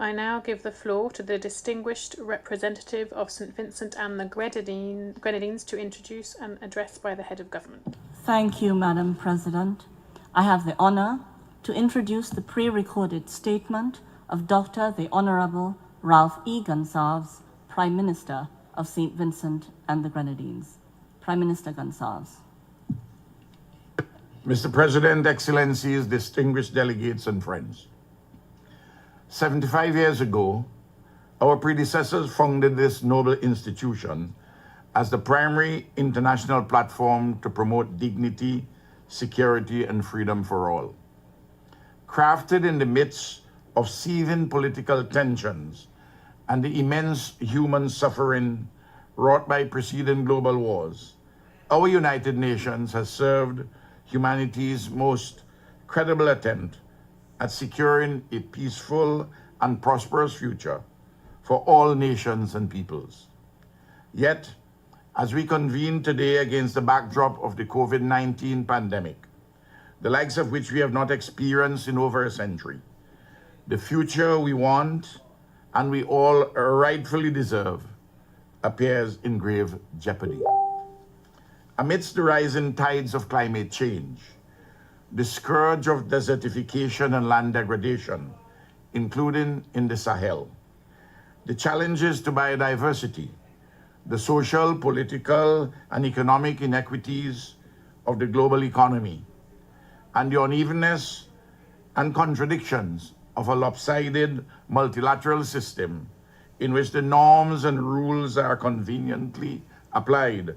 I now give the floor to the distinguished representative of St. Vincent and the Grenadines to introduce an address by the head of government. Thank you, Madam President. I have the honor to introduce the pre-recorded statement of Dr. the Honorable Ralph E. Gonsalves, Prime Minister of St. Vincent and the Grenadines. Prime Minister Gonsalves. Mr. President, Excellencies, distinguished delegates and friends. 75 years ago, our predecessors founded this noble institution as the primary international platform to promote dignity, security, and freedom for all. Crafted in the midst of seething political tensions and the immense human suffering wrought by preceding global wars, our United Nations has served humanity's most credible attempt at securing a peaceful and prosperous future for all nations and peoples. Yet, as we convene today against the backdrop of the COVID-19 pandemic, the likes of which we have not experienced in over a century, the future we want and we all rightfully deserve appears in grave jeopardy. Amidst the rising tides of climate change, the scourge of desertification and land degradation, including in the Sahel, the challenges to biodiversity, the social, political, and economic inequities of the global economy, and the unevenness and contradictions of a lopsided multilateral system in which the norms and rules are conveniently applied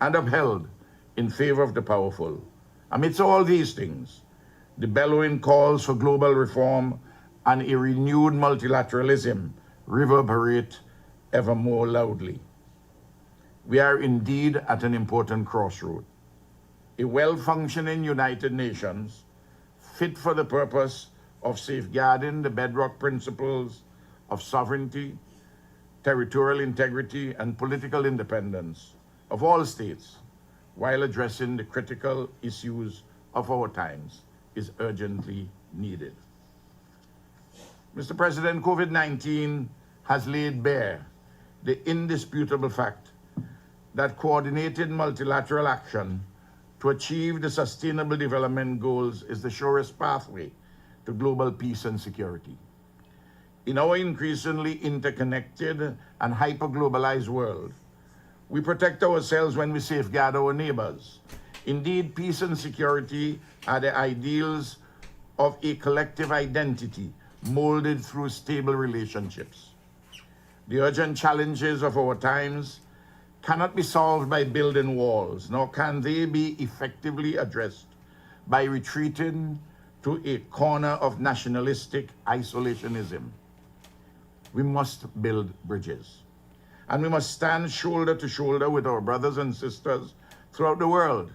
and upheld in favor of the powerful. Amidst all these things, the bellowing calls for global reform and a renewed multilateralism reverberate ever more loudly. We are indeed at an important crossroad. A well-functioning United Nations, fit for the purpose of safeguarding the bedrock principles of sovereignty, territorial integrity, and political independence of all states, while addressing the critical issues of our times, is urgently needed. Mr. President, COVID-19 has laid bare the indisputable fact that coordinated multilateral action to achieve the Sustainable Development Goals is the surest pathway to global peace and security. In our increasingly interconnected and hyper-globalized world, we protect ourselves when we safeguard our neighbors. Indeed, peace and security are the ideals of a collective identity molded through stable relationships. The urgent challenges of our times cannot be solved by building walls, nor can they be effectively addressed by retreating to a corner of nationalistic isolationism. We must build bridges. And we must stand shoulder to shoulder with our brothers and sisters throughout the world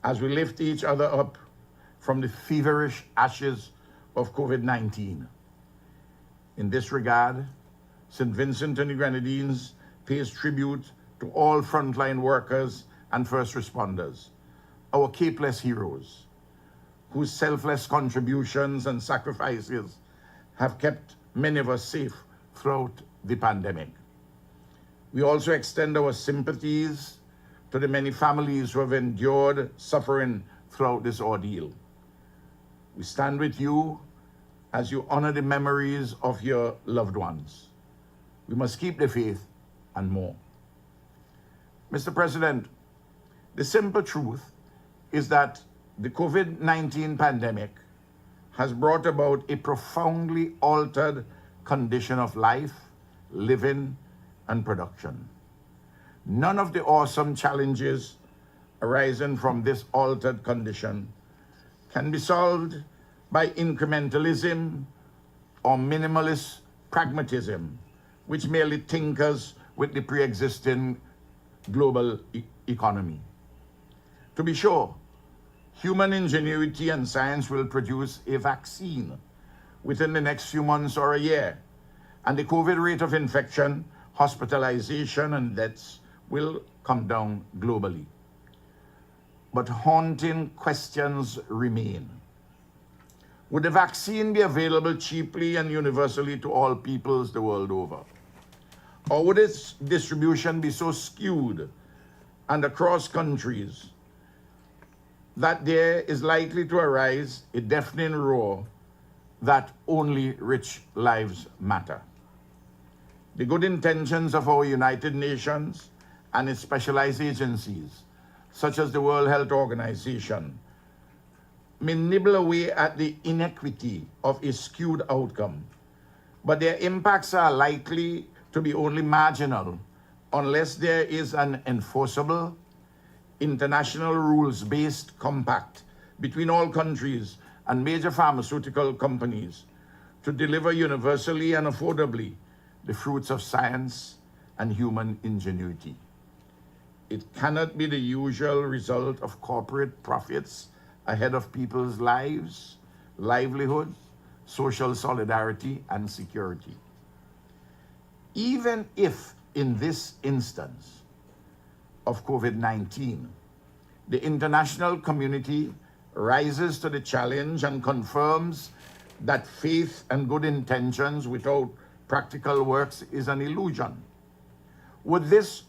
as we lift each other up from the feverish ashes of COVID-19. In this regard, St. Vincent and the Grenadines pays tribute to all frontline workers and first responders, our capeless heroes, whose selfless contributions and sacrifices have kept many of us safe throughout the pandemic. We also extend our sympathies to the many families who have endured suffering throughout this ordeal. We stand with you as you honor the memories of your loved ones. We must keep the faith and more. Mr. President, the simple truth is that the COVID-19 pandemic has brought about a profoundly altered condition of life, living, and production. None of the awesome challenges arising from this altered condition can be solved by incrementalism or minimalist pragmatism, which merely tinkers with the pre-existing global economy. To be sure, human ingenuity and science will produce a vaccine within the next few months or a year, and the COVID rate of infection, hospitalization, and deaths will come down globally. But haunting questions remain. Would the vaccine be available cheaply and universally to all peoples the world over? Or would its distribution be so skewed and across countries that there is likely to arise a deafening roar that only rich lives matter? The good intentions of our United Nations and its specialized agencies, such as the World Health Organization, may nibble away at the inequity of a skewed outcome, but their impacts are likely to be only marginal unless there is an enforceable, international rules-based compact between all countries and major pharmaceutical companies to deliver universally and affordably the fruits of science and human ingenuity. It cannot be the usual result of corporate profits ahead of people's lives, livelihoods, social solidarity, and security. Even if in this instance of COVID-19, the international community rises to the challenge and confirms that faith and good intentions without practical works is an illusion, would this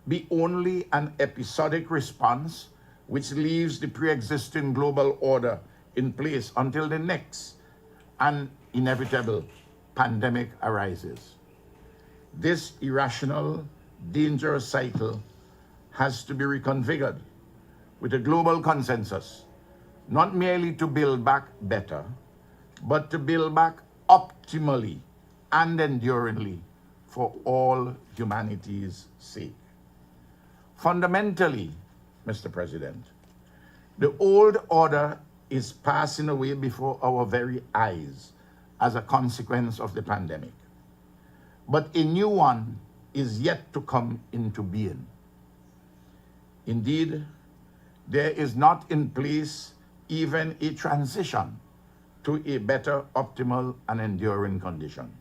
be only an episodic response which leaves the pre-existing global order in place until the next and inevitable pandemic arises? This irrational, dangerous cycle has to be reconfigured with a global consensus, not merely to build back better, but to build back optimally and enduringly for all humanity's sake. Fundamentally, Mr. President, the old order is passing away before our very eyes as a consequence of the pandemic. But a new one is yet to come into being. Indeed, there is not in place even a transition to a better, optimal, and enduring condition.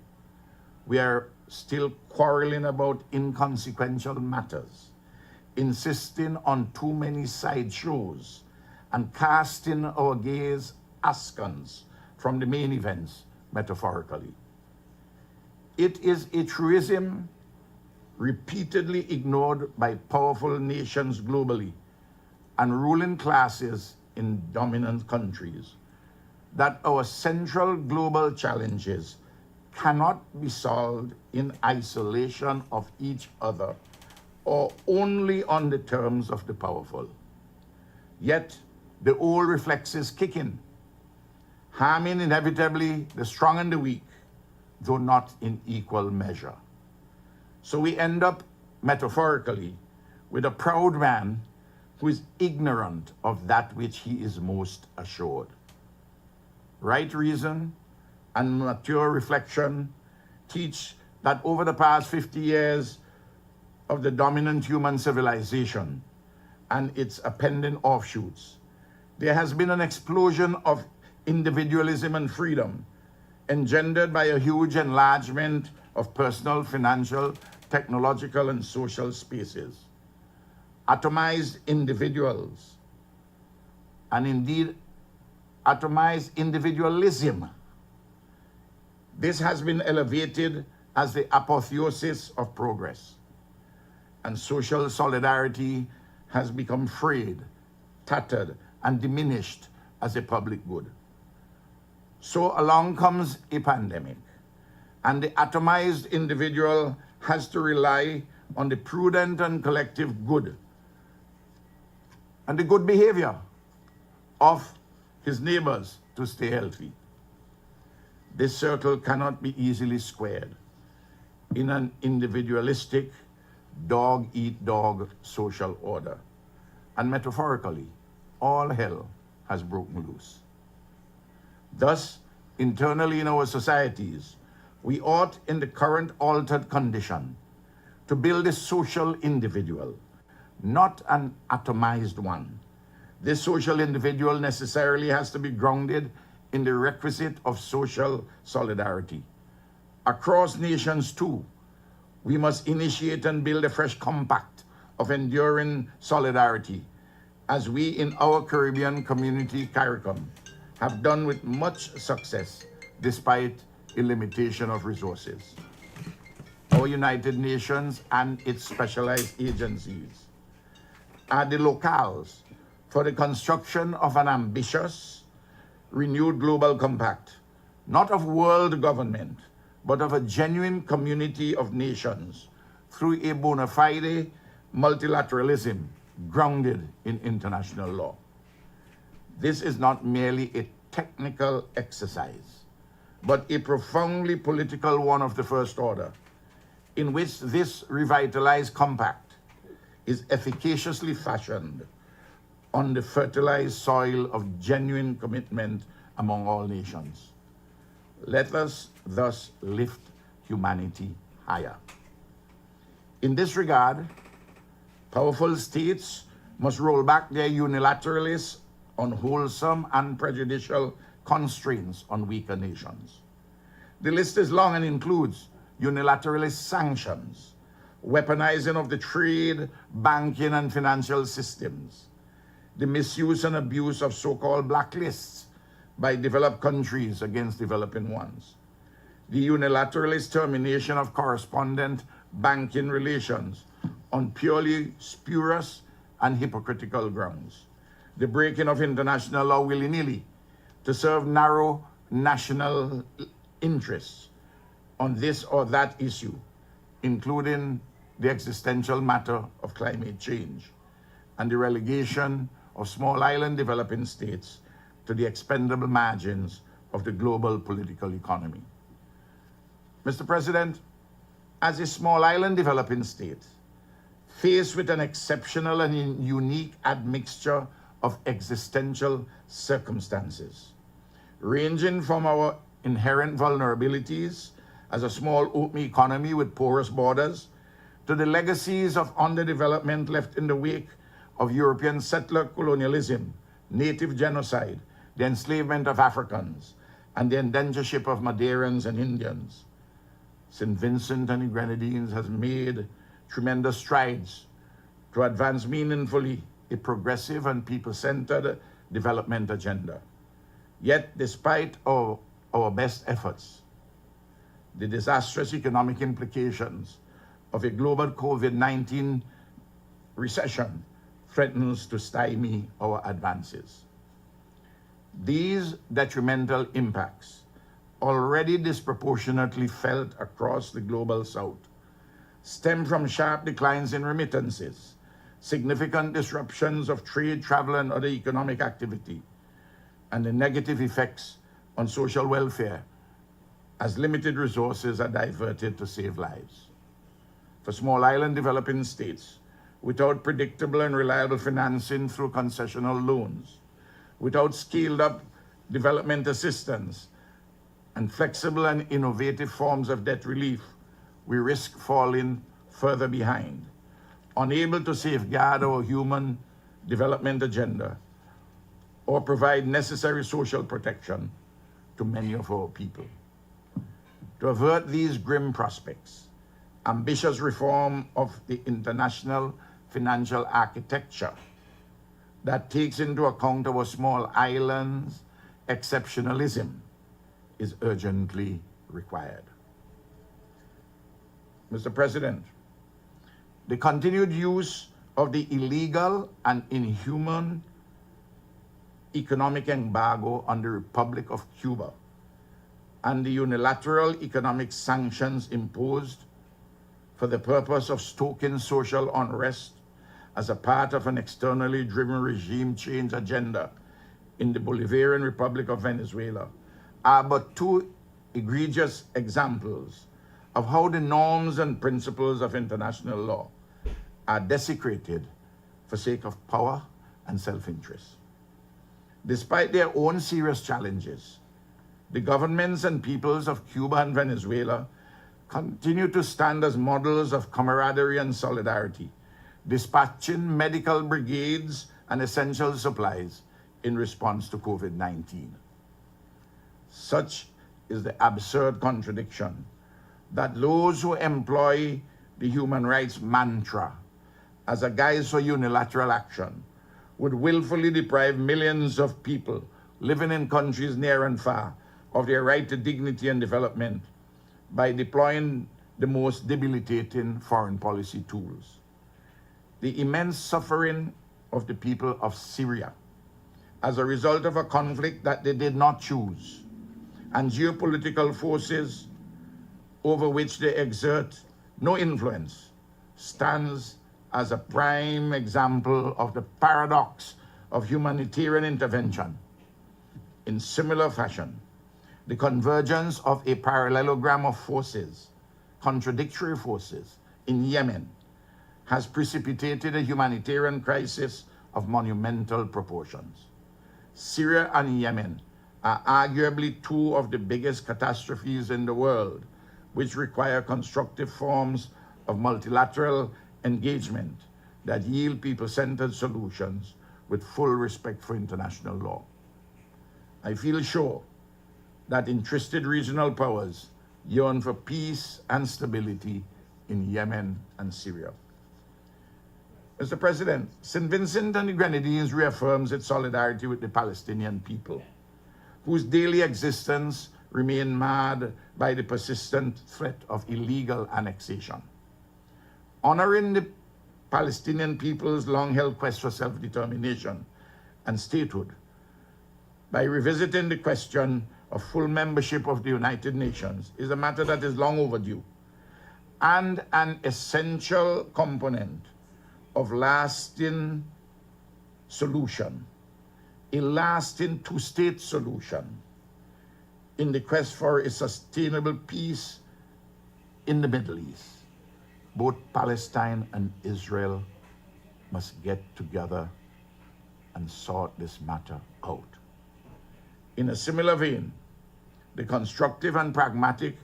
We are still quarreling about inconsequential matters, insisting on too many sideshows, and casting our gaze askance from the main events, metaphorically. It is a truism repeatedly ignored by powerful nations globally and ruling classes in dominant countries that our central global challenges cannot be solved in isolation of each other or only on the terms of the powerful. Yet the old reflexes kick in, harming inevitably the strong and the weak, though not in equal measure. So we end up, metaphorically, with a proud man who is ignorant of that which he is most assured. Right reason and mature reflection teach that over the past 50 years of the dominant human civilization and its appending offshoots, there has been an explosion of individualism and freedom engendered by a huge enlargement of personal, financial, technological, and social spaces. Atomized individuals, and indeed atomized individualism. This has been elevated as the apotheosis of progress, and social solidarity has become frayed, tattered, and diminished as a public good. So along comes a pandemic, and the atomized individual has to rely on the prudent and collective good and the good behavior of his neighbors to stay healthy. This circle cannot be easily squared in an individualistic, dog-eat-dog social order. And metaphorically, all hell has broken loose. Thus, internally in our societies, we ought, in the current altered condition, to build a social individual, not an atomized one. This social individual necessarily has to be grounded in the requisite of social solidarity. Across nations too, we must initiate and build a fresh compact of enduring solidarity, as we in our Caribbean community CARICOM have done with much success despite a limitation of resources. Our United Nations and its specialized agencies are the locales for the construction of an ambitious, renewed global compact, not of world government, but of a genuine community of nations through a bona fide multilateralism grounded in international law. This is not merely a technical exercise, but a profoundly political one of the first order, in which this revitalized compact is efficaciously fashioned on the fertilized soil of genuine commitment among all nations. Let us thus lift humanity higher. In this regard, powerful states must roll back their unilateralist, unwholesome, and prejudicial constraints on weaker nations. The list is long and includes unilateralist sanctions, weaponizing of the trade, banking, and financial systems, the misuse and abuse of so-called blacklists by developed countries against developing ones, the unilateralist termination of correspondent banking relations on purely spurious and hypocritical grounds, the breaking of international law willy-nilly to serve narrow national interests on this or that issue, including the existential matter of climate change, and the relegation of small island developing states to the expendable margins of the global political economy. Mr. President, as a small island developing state, faced with an exceptional and unique admixture of existential circumstances, ranging from our inherent vulnerabilities as a small open economy with porous borders, to the legacies of underdevelopment left in the wake of European settler colonialism, native genocide, the enslavement of Africans, and the indentureship of Madeirans and Indians. St. Vincent and the Grenadines has made tremendous strides to advance meaningfully a progressive and people-centered development agenda. Yet, despite our best efforts, the disastrous economic implications of a global COVID-19 recession threatens to stymie our advances. These detrimental impacts, already disproportionately felt across the global South, stem from sharp declines in remittances, significant disruptions of trade, travel, and other economic activity, and the negative effects on social welfare as limited resources are diverted to save lives. For small island developing states, without predictable and reliable financing through concessional loans, without scaled up development assistance, and flexible and innovative forms of debt relief, we risk falling further behind, unable to safeguard our human development agenda or provide necessary social protection to many of our people. To avert these grim prospects, ambitious reform of the international financial architecture that takes into account our small islands' exceptionalism is urgently required. Mr. President, the continued use of the illegal and inhuman economic embargo on the Republic of Cuba and the unilateral economic sanctions imposed for the purpose of stoking social unrest as a part of an externally driven regime change agenda in the Bolivarian Republic of Venezuela are but two egregious examples of how the norms and principles of international law are desecrated for sake of power and self-interest. Despite their own serious challenges, the governments and peoples of Cuba and Venezuela continue to stand as models of camaraderie and solidarity, dispatching medical brigades and essential supplies in response to COVID-19. Such is the absurd contradiction that those who employ the human rights mantra as a guise for unilateral action would willfully deprive millions of people living in countries near and far of their right to dignity and development by deploying the most debilitating foreign policy tools. The immense suffering of the people of Syria as a result of a conflict that they did not choose, and geopolitical forces over which they exert no influence, stands as a prime example of the paradox of humanitarian intervention. In similar fashion, the convergence of a parallelogram of forces, contradictory forces, in Yemen has precipitated a humanitarian crisis of monumental proportions. Syria and Yemen are arguably two of the biggest catastrophes in the world, which require constructive forms of multilateral engagement that yield people-centered solutions with full respect for international law. I feel sure that interested regional powers yearn for peace and stability in Yemen and Syria. Mr. President, St. Vincent and the Grenadines reaffirms its solidarity with the Palestinian people, whose daily existence remain marred by the persistent threat of illegal annexation. Honoring the Palestinian people's long-held quest for self-determination and statehood by revisiting the question of full membership of the United Nations is a matter that is long overdue and an essential component of lasting solution, a lasting two-state solution in the quest for a sustainable peace in the Middle East. Both Palestine and Israel must get together and sort this matter out. In a similar vein, the constructive and pragmatic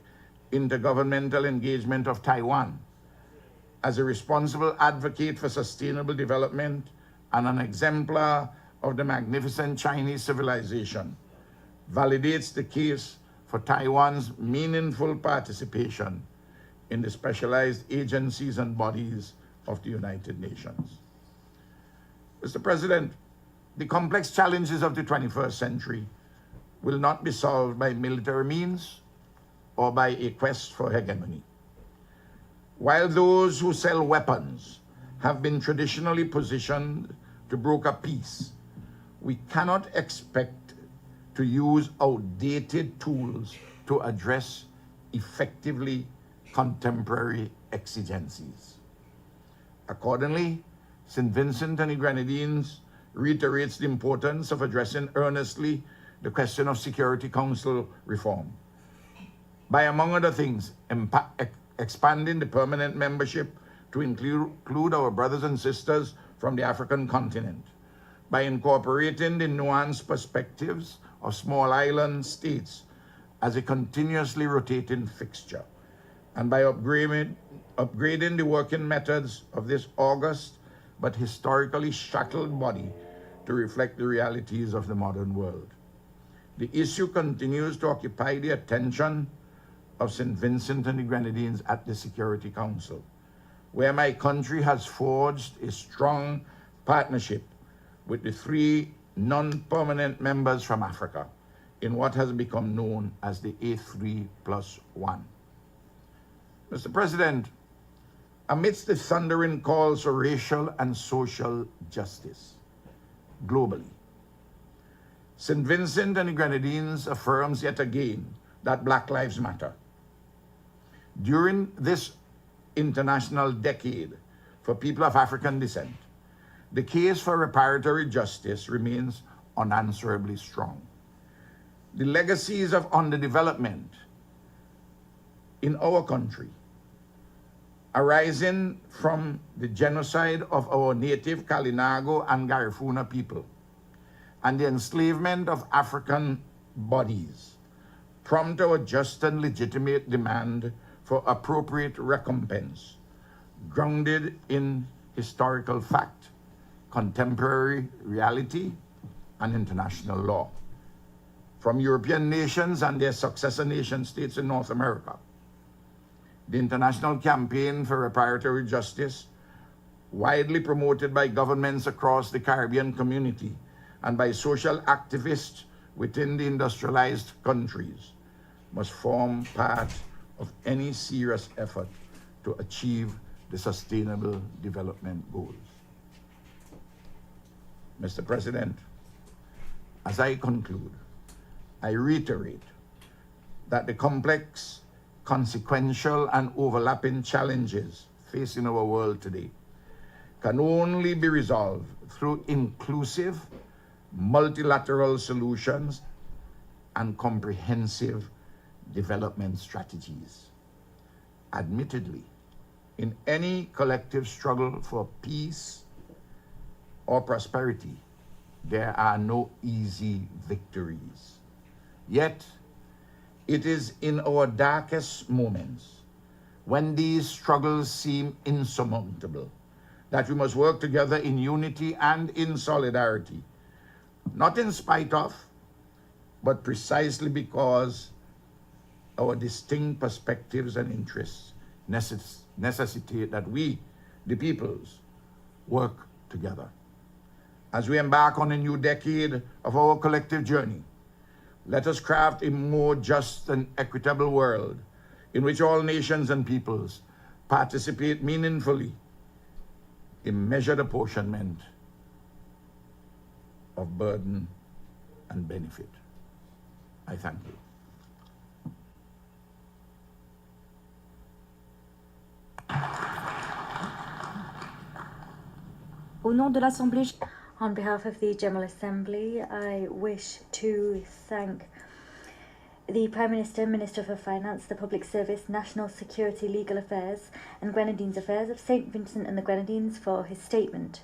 intergovernmental engagement of Taiwan as a responsible advocate for sustainable development and an exemplar of the magnificent Chinese civilization validates the case for Taiwan's meaningful participation in the specialized agencies and bodies of the United Nations. Mr. President, the complex challenges of the 21st century will not be solved by military means or by a quest for hegemony. While those who sell weapons have been traditionally positioned to broker peace, we cannot expect to use outdated tools to address effectively contemporary exigencies. Accordingly, St. Vincent and the Grenadines reiterates the importance of addressing earnestly the question of Security Council reform by, among other things, expanding the permanent membership to include our brothers and sisters from the African continent, by incorporating the nuanced perspectives of small island states as a continuously rotating fixture, and by upgrading the working methods of this august but historically shackled body to reflect the realities of the modern world. The issue continues to occupy the attention of St. Vincent and the Grenadines at the Security Council, where my country has forged a strong partnership with the three non-permanent members from Africa in what has become known as the A3+1. Mr. President, amidst the thundering calls for racial and social justice globally, St. Vincent and the Grenadines affirms yet again that Black Lives Matter. During this international decade for people of African descent, the case for reparatory justice remains unanswerably strong. The legacies of underdevelopment in our country, arising from the genocide of our native Kalinago and Garifuna people, and the enslavement of African bodies, prompt our just and legitimate demand for appropriate recompense, grounded in historical fact, contemporary reality, and international law. From European nations and their successor nation states in North America, the international campaign for reparatory justice, widely promoted by governments across the Caribbean community and by social activists within the industrialized countries must form part of any serious effort to achieve the Sustainable Development Goals. Mr. President, as I conclude, I reiterate that the complex, consequential, and overlapping challenges facing our world today can only be resolved through inclusive, multilateral solutions and comprehensive development strategies. Admittedly, in any collective struggle for peace or prosperity, there are no easy victories. Yet, it is in our darkest moments, when these struggles seem insurmountable, that we must work together in unity and in solidarity, not in spite of, but precisely because our distinct perspectives and interests necessitate that we, the peoples, work together. As we embark on a new decade of our collective journey, let us craft a more just and equitable world in which all nations and peoples participate meaningfully in measured apportionment of burden and benefit. I thank you. Au nom de l'Assemblée, On behalf of the General Assembly, I wish to thank the Prime Minister, Minister for Finance, the Public Service, National Security, Legal Affairs and Grenadines Affairs of St. Vincent and the Grenadines for his statement.